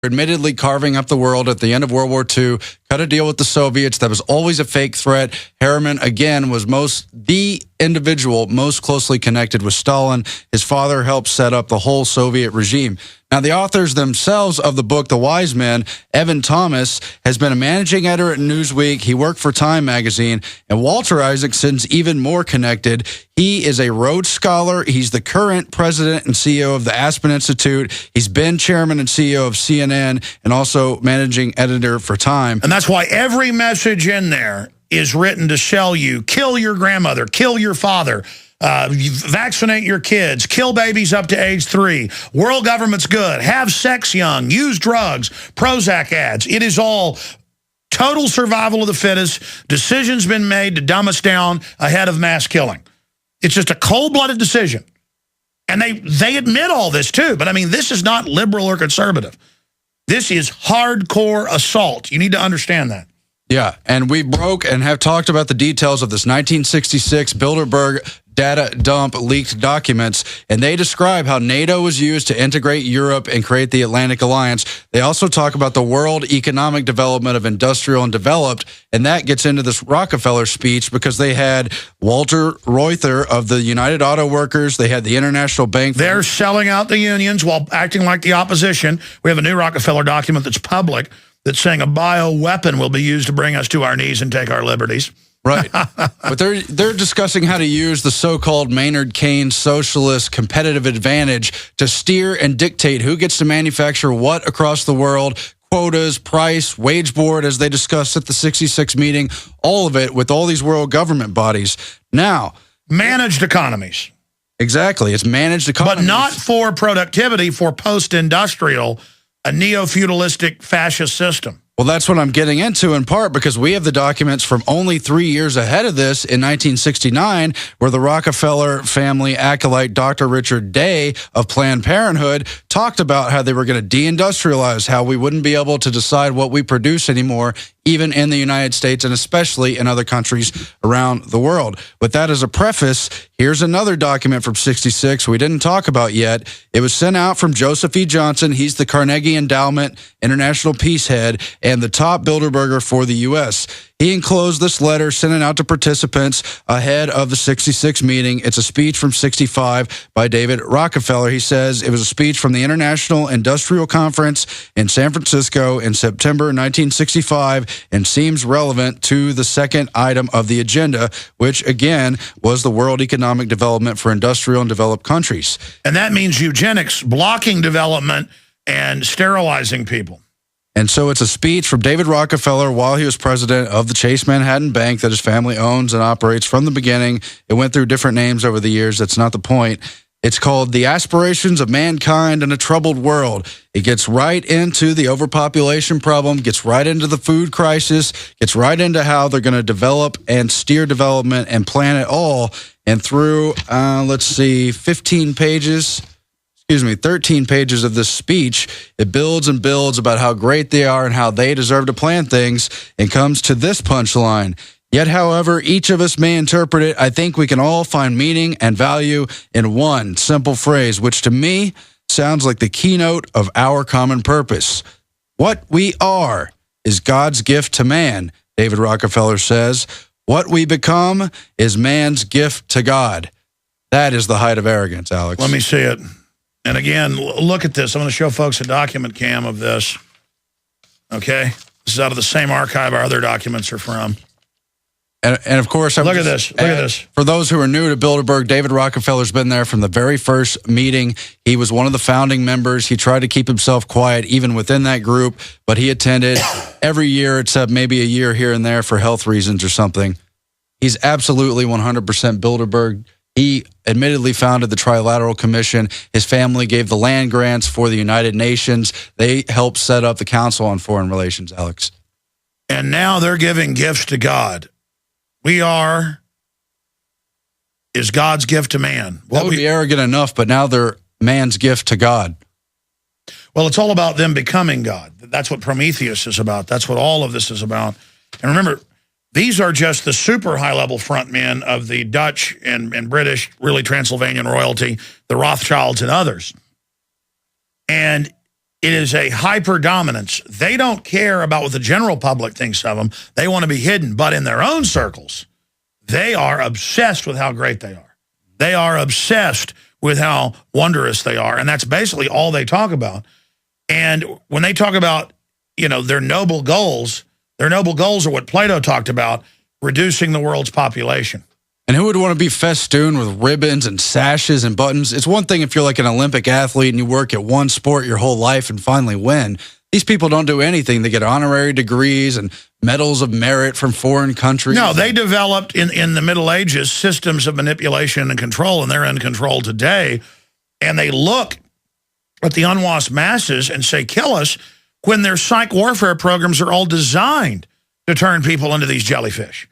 admittedly carving up the world at the end of World War II, cut a deal with the Soviets. That was always a fake threat. Harriman, again, was the individual most closely connected with Stalin. His father helped set up the whole Soviet regime. Now, the authors themselves of the book, The Wise Men, Evan Thomas, has been a managing editor at Newsweek. He worked for Time magazine. And Walter Isaacson's even more connected. He is a Rhodes Scholar. He's the current president and CEO of the Aspen Institute. He's been chairman and CEO of CNN and also managing editor for Time. And that's why every message in there is written to sell you. Kill your grandmother. Kill your father. Vaccinate your kids. Kill babies up to age 3. World government's good. Have sex young. Use drugs. Prozac ads. It is all total survival of the fittest. Decisions been made to dumb us down ahead of mass killing. It's just a cold-blooded decision. And they admit all this, too. But, I mean, this is not liberal or conservative. This is hardcore assault. You need to understand that. Yeah, and we broke and have talked about the details of this 1966 Bilderberg data dump leaked documents, and they describe how NATO was used to integrate Europe and create the Atlantic Alliance. They also talk about the world economic development of industrial and developed, and that gets into this Rockefeller speech because they had Walter Reuther of the United Auto Workers. They had the International Bank. They're selling out the unions while acting like the opposition. We have a new Rockefeller document that's public that's saying a bioweapon will be used to bring us to our knees and take our liberties. Right. But they're discussing how to use the so-called Maynard Keynes socialist competitive advantage to steer and dictate who gets to manufacture what across the world, quotas, price, wage board, as they discussed at the 66 meeting, all of it with all these world government bodies. Now, managed economies. Exactly. It's managed economies. But not for productivity, for post-industrial, a neo-feudalistic fascist system. Well, that's what I'm getting into in part because we have the documents from only 3 years ahead of this in 1969 where the Rockefeller family acolyte Dr. Richard Day of Planned Parenthood talked about how they were going to deindustrialize, how we wouldn't be able to decide what we produce anymore, even in the United States and especially in other countries around the world. With that as a preface, here's another document from 66 we didn't talk about yet. It was sent out from Joseph E. Johnson. He's the Carnegie Endowment International Peace Head and the top Bilderberger for the U.S. He enclosed this letter, sent it out to participants ahead of the 66 meeting. It's a speech from 65 by David Rockefeller. He says it was a speech from the International Industrial Conference in San Francisco in September 1965 and seems relevant to the second item of the agenda, which, again, was the world economic development for industrial and developed countries. And that means eugenics, blocking development and sterilizing people. And so it's a speech from David Rockefeller while he was president of the Chase Manhattan Bank that his family owns and operates from the beginning. It went through different names over the years. That's not the point. It's called The Aspirations of Mankind in a Troubled World. It gets right into the overpopulation problem, gets right into the food crisis, gets right into how they're going to develop and steer development and plan it all. And through, 13 pages of this speech, it builds and builds about how great they are and how they deserve to plan things, and comes to this punchline. Yet, however each of us may interpret it, I think we can all find meaning and value in one simple phrase, which to me sounds like the keynote of our common purpose. What we are is God's gift to man, David Rockefeller says. What we become is man's gift to God. That is the height of arrogance, Alex. Let me see it. And again, look at this. I'm going to show folks a document cam of this. Okay? This is out of the same archive our other documents are from. And of course, look at this. Look at this. For those who are new to Bilderberg, David Rockefeller's been there from the very first meeting. He was one of the founding members. He tried to keep himself quiet even within that group, but he attended every year except maybe a year here and there for health reasons or something. He's absolutely 100% Bilderberg. He admittedly founded the Trilateral Commission. His family gave the land grants for the United Nations. They helped set up the Council on Foreign Relations, Alex. And now they're giving gifts to God. We is God's gift to man. That would be arrogant enough, but now they're man's gift to God. Well, it's all about them becoming God. That's what Prometheus is about. That's what all of this is about. And remember, these are just the super high-level front men of the Dutch and British, really Transylvanian royalty, the Rothschilds and others. And It is a hyper dominance. They don't care about what the general public thinks of them. They want to be hidden. But in their own circles, they are obsessed with how great they are. They are obsessed with how wondrous they are. And that's basically all they talk about. And when they talk about, their noble goals are what Plato talked about, reducing the world's population. And who would want to be festooned with ribbons and sashes and buttons? It's one thing if you're like an Olympic athlete and you work at one sport your whole life and finally win. These people don't do anything. They get honorary degrees and medals of merit from foreign countries. No, they developed in the Middle Ages systems of manipulation and control, and they're in control today. And they look at the unwashed masses and say, kill us, when their psych warfare programs are all designed to turn people into these jellyfish.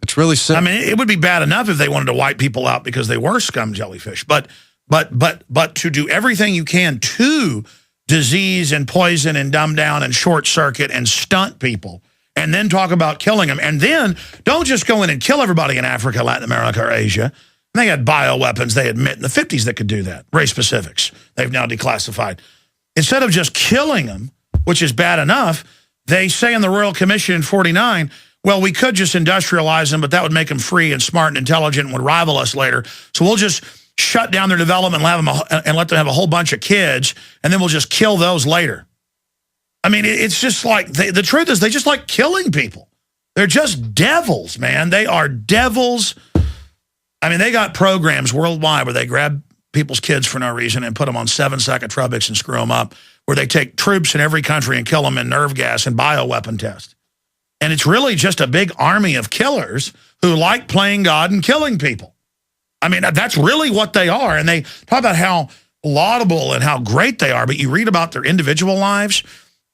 It's really simple. I mean, it would be bad enough if they wanted to wipe people out because they were scum jellyfish. But to do everything you can to disease and poison and dumb down and short circuit and stunt people, and then talk about killing them. And then don't just go in and kill everybody in Africa, Latin America, or Asia. They had bioweapons, they admit, in the 50s that could do that. Race specifics. They've now declassified. Instead of just killing them, which is bad enough, they say in the Royal Commission in 49, well, we could just industrialize them, but that would make them free and smart and intelligent and would rival us later. So we'll just shut down their development and let them have a whole bunch of kids, and then we'll just kill those later. I mean, it's just like, the truth is they just like killing people. They're just devils, man. They are devils. I mean, they got programs worldwide where they grab people's kids for no reason and put them on 7 psychotropics and screw them up, where they take troops in every country and kill them in nerve gas and bioweapon tests. And it's really just a big army of killers who like playing God and killing people. I mean, that's really what they are. And they talk about how laudable and how great they are, but you read about their individual lives,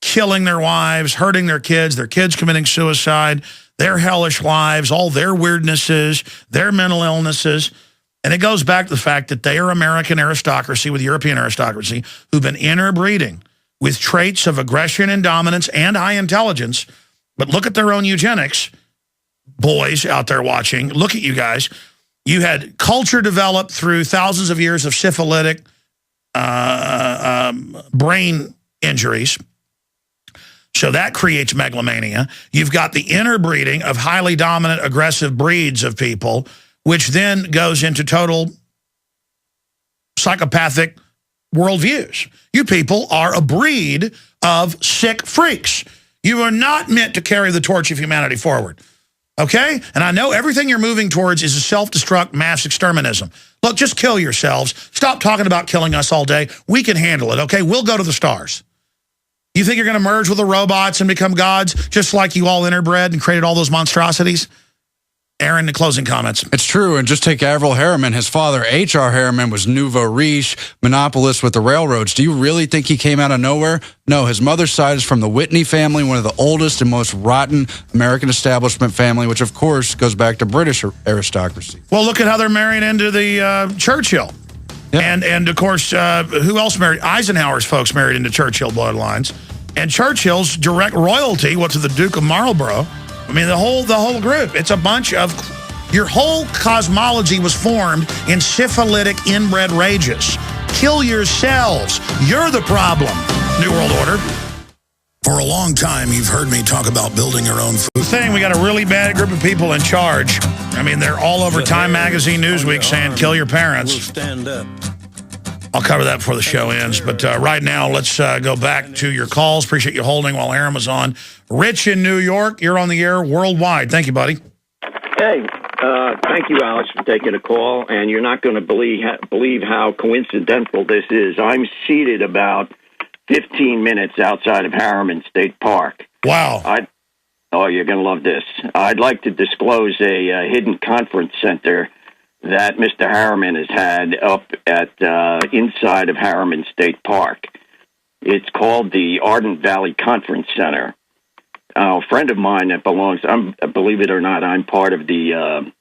killing their wives, hurting their kids committing suicide, their hellish lives, all their weirdnesses, their mental illnesses. And it goes back to the fact that they are American aristocracy with European aristocracy who've been interbreeding with traits of aggression and dominance and high intelligence. But look at their own eugenics, boys out there watching. Look at you guys. You had culture developed through thousands of years of syphilitic brain injuries. So that creates megalomania. You've got the interbreeding of highly dominant, aggressive breeds of people, which then goes into total psychopathic worldviews. You people are a breed of sick freaks. You are not meant to carry the torch of humanity forward, okay? And I know everything you're moving towards is a self-destruct mass exterminism. Look, just kill yourselves. Stop talking about killing us all day. We can handle it, okay? We'll go to the stars. You think you're going to merge with the robots and become gods just like you all interbred and created all those monstrosities? Aaron, the closing comments. It's true, and just take Averell Harriman. His father, H.R. Harriman, was nouveau riche, monopolist with the railroads. Do you really think he came out of nowhere? No, his mother's side is from the Whitney family, one of the oldest and most rotten American establishment family, which, of course, goes back to British aristocracy. Well, look at how they're married into the Churchill. Yep. And, of course, who else married? Eisenhower's folks married into Churchill bloodlines. And Churchill's direct royalty went to the Duke of Marlborough. I mean, the whole group. It's a bunch of... Your whole cosmology was formed in syphilitic inbred rages. Kill yourselves. You're the problem. New World Order. For a long time, you've heard me talk about building your own food. Thing, we got a really bad group of people in charge. I mean, they're all over Time Magazine, Newsweek saying, kill your parents. Stand up. I'll cover that before the show ends. But right now, let's go back to your calls. Appreciate you holding while Aaron was on. Rich in New York, you're on the air worldwide. Thank you, buddy. Hey, thank you, Alex, for taking a call. And you're not going to believe how coincidental this is. I'm seated about 15 minutes outside of Harriman State Park. Wow. Oh, you're going to love this. I'd like to disclose a hidden conference center that Mr. Harriman has had up at inside of Harriman State Park. It's called the Ardent Valley Conference Center. A friend of mine that belongs, believe it or not, I'm part of the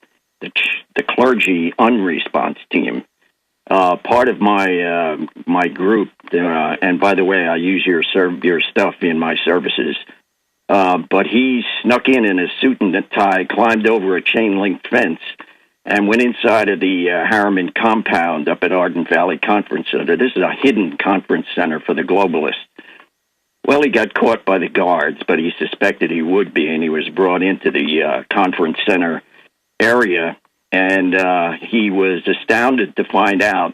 clergy unresponse team. Part of my group, and by the way, I use your stuff in my services. But he snuck in a suit and a tie, climbed over a chain link fence, and went inside of the Harriman compound up at Arden Valley Conference Center. This is a hidden conference center for the globalists. Well, he got caught by the guards, but he suspected he would be, and he was brought into the conference center area, and he was astounded to find out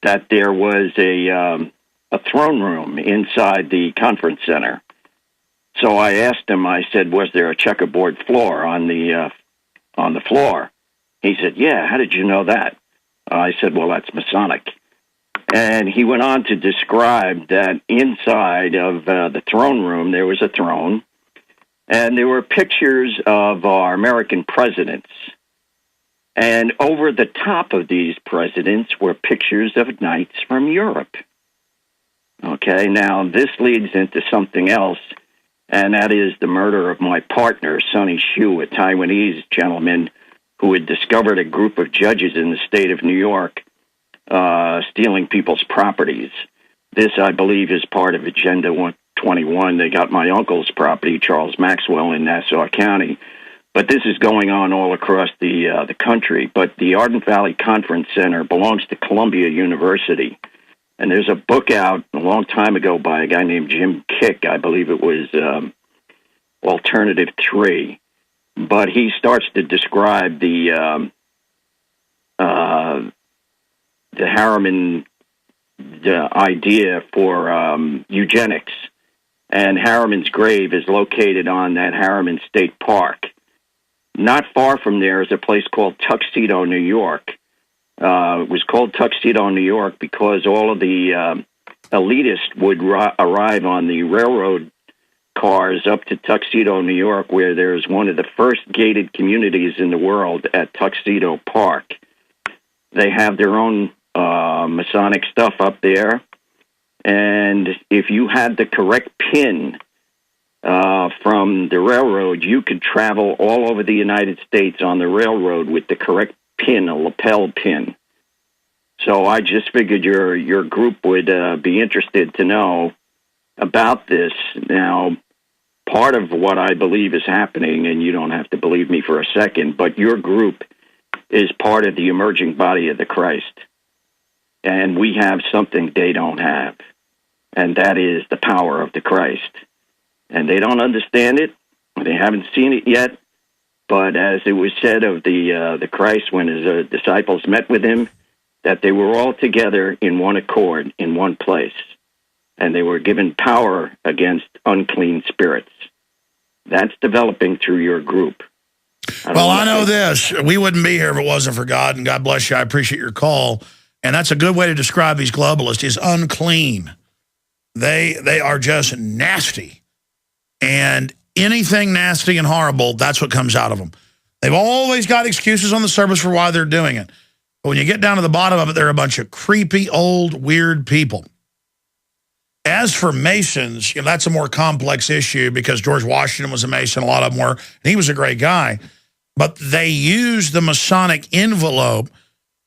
that there was a throne room inside the conference center. So I asked him, I said, was there a checkerboard floor on the floor? He said, yeah, how did you know that? I said, well, that's Masonic. And he went on to describe that inside of the throne room, there was a throne, and there were pictures of our American presidents. And over the top of these presidents were pictures of knights from Europe. Okay, now this leads into something else, and that is the murder of my partner, Sonny Hsu, a Taiwanese gentleman who had discovered a group of judges in the state of New York stealing people's properties. This, I believe, is part of Agenda 121. They got my uncle's property, Charles Maxwell, in Nassau County. But this is going on all across the country. But the Arden Valley Conference Center belongs to Columbia University. And there's a book out a long time ago by a guy named Jim Kick. I believe it was Alternative 3. But he starts to describe the Harriman idea for eugenics. And Harriman's grave is located on that Harriman State Park. Not far from there is a place called Tuxedo, New York. It was called Tuxedo, New York because all of the elitists would arrive on the railroad cars up to Tuxedo, New York, where there's one of the first gated communities in the world at Tuxedo Park. They have their own Masonic stuff up there, and if you had the correct pin from the railroad, you could travel all over the United States on the railroad with the correct pin, a lapel pin. So I just figured your group would be interested to know about this. Now, part of what I believe is happening, and you don't have to believe me for a second, but your group is part of the emerging body of the Christ. And we have something they don't have, and that is the power of the Christ. And they don't understand it. They haven't seen it yet. But as it was said of the Christ when his disciples met with him, that they were all together in one accord, in one place. And they were given power against unclean spirits. That's developing through your group. Well, I know this. We wouldn't be here if it wasn't for God, and God bless you. I appreciate your call. And that's a good way to describe these globalists, is unclean. They are just nasty. And anything nasty and horrible, that's what comes out of them. They've always got excuses on the surface for why they're doing it. But when you get down to the bottom of it, they're a bunch of creepy, old, weird people. As for Masons, you know, that's a more complex issue because George Washington was a Mason, a lot of them were, and he was a great guy. But they use the Masonic envelope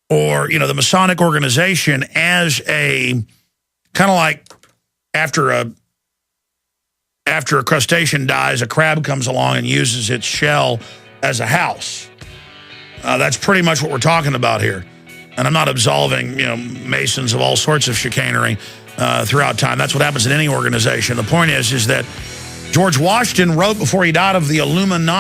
or, you know, the Masonic organization as a kind of like after a crustacean dies, a crab comes along and uses its shell as a house. That's pretty much what we're talking about here. And I'm not absolving, you know, Masons of all sorts of chicanery throughout time. That's what happens in any organization. The point is that George Washington wrote before he died of the Illuminati.